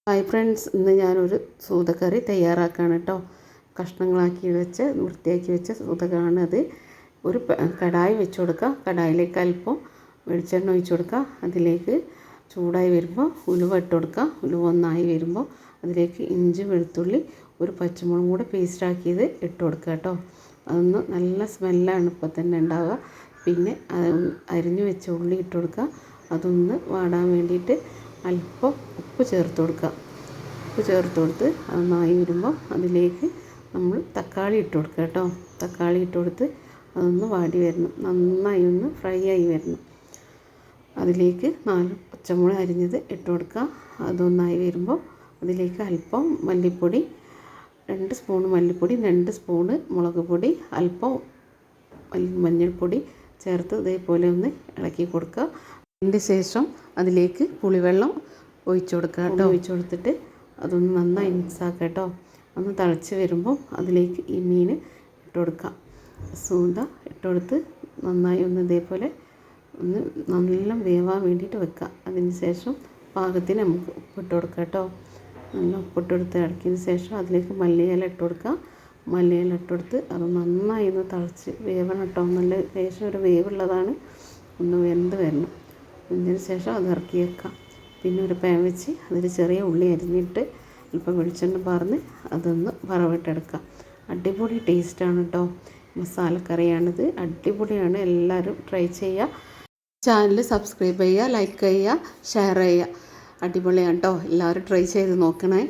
Hi friends, ഇന്ന് ഞാനൊരു സൂതക്കറി തയ്യാറാക്കുകയാണ് കേട്ടോ. കഷ്ണങ്ങളാക്കി വെച്ച് വൃത്തിയാക്കി വെച്ച സൂതകമാണ് അത്. ഒരു കടായി വെച്ച് കൊടുക്കുക. കടായിലേക്ക് അല്പം വെളിച്ചെണ്ണ ഒഴിച്ച് കൊടുക്കുക. അതിലേക്ക് ചൂടായി വരുമ്പോൾ ഉലുവ ഇട്ട് കൊടുക്കുക. ഉലുവ ഒന്നായി വരുമ്പോൾ അതിലേക്ക് ഇഞ്ചി വെളുത്തുള്ളി ഒരു പച്ചമുളകും കൂടെ പേസ്റ്റാക്കിയത് ഇട്ട് കൊടുക്കുക കേട്ടോ. അതൊന്ന് നല്ല സ്മെല്ലാണ് ഇപ്പോൾ തന്നെ ഉണ്ടാവുക. പിന്നെ അരിഞ്ഞു വെച്ച ഉള്ളി ഇട്ട് കൊടുക്കുക. അതൊന്ന് വാടാൻ വേണ്ടിയിട്ട് അല്പം ഉപ്പ് ചേർത്ത് കൊടുക്കുക. ഉപ്പ് ചേർത്ത് കൊടുത്ത് നന്നായി വരുമ്പോൾ അതിലേക്ക് നമ്മൾ തക്കാളി ഇട്ട് കൊടുക്കുക കേട്ടോ. തക്കാളി ഇട്ട് കൊടുത്ത് അതൊന്ന് വാടി വരണം, നന്നായി ഒന്ന് ഫ്രൈ ആയി വരണം. അതിലേക്ക് 4 പച്ചമുളക് അരിഞ്ഞത് ഇട്ട് കൊടുക്കുക. അതൊന്നായി വരുമ്പോൾ അതിലേക്ക് അല്പം മല്ലിപ്പൊടി, 2 സ്പൂൺ മല്ലിപ്പൊടി, 2 സ്പൂണ് മുളക് പൊടി, അല്പം മഞ്ഞൾപ്പൊടി ചേർത്ത് ഇതേപോലെ ഒന്ന് ഇളക്കി കൊടുക്കുക. അതിൻ്റെ ശേഷം അതിലേക്ക് പുളിവെള്ളം ഒഴിച്ച് കൊടുക്കുക കേട്ടോ. ഒഴിച്ച് കൊടുത്തിട്ട് അതൊന്ന് നന്നായി മിക്സാക്കുക കേട്ടോ. ഒന്ന് തിളച്ച് വരുമ്പോൾ അതിലേക്ക് ഈ മീൻ ഇട്ട് കൊടുക്കാം. സൂത ഇട്ട് കൊടുത്ത് നന്നായി ഒന്ന് ഇതേപോലെ ഒന്ന് നല്ല വേവാൻ വേണ്ടിയിട്ട് വെക്കുക. അതിന് ശേഷം പാകത്തിന് നമുക്ക് ഉപ്പിട്ട് കൊടുക്കുക കേട്ടോ. നല്ല ഉപ്പിട്ട് കൊടുത്ത് ഇളക്കിയതിന് ശേഷം അതിലേക്ക് മല്ലിയില ഇട്ട് കൊടുക്കുക. മല്ലിയില ഇട്ട് കൊടുത്ത് അത് നന്നായി ഒന്ന് തിളച്ച് വേവണം കേട്ടോ. നല്ല ലേശം ഒരു വേവുള്ളതാണ്, ഒന്ന് വെന്ത് വരണം. അതിന് ശേഷം അത് ഇറക്കി വെക്കാം. പിന്നെ ഒരു പാൻ വെച്ച് അതിൽ ചെറിയ ഉള്ളി അരിഞ്ഞിട്ട് അല്പം വെളിച്ചെണ്ണ പാർന്ന് അതൊന്ന് വറവിട്ടെടുക്കാം. അടിപൊളി ടേസ്റ്റാണ് കേട്ടോ. മസാലക്കറിയാണിത്, അടിപൊളിയാണ്. എല്ലാവരും ട്രൈ ചെയ്യുക. ചാനൽ സബ്സ്ക്രൈബ് ചെയ്യുക, ലൈക്ക് ചെയ്യുക, ഷെയർ ചെയ്യുക. അടിപൊളിയാണ് കേട്ടോ. എല്ലാവരും ട്രൈ ചെയ്ത് നോക്കണേ.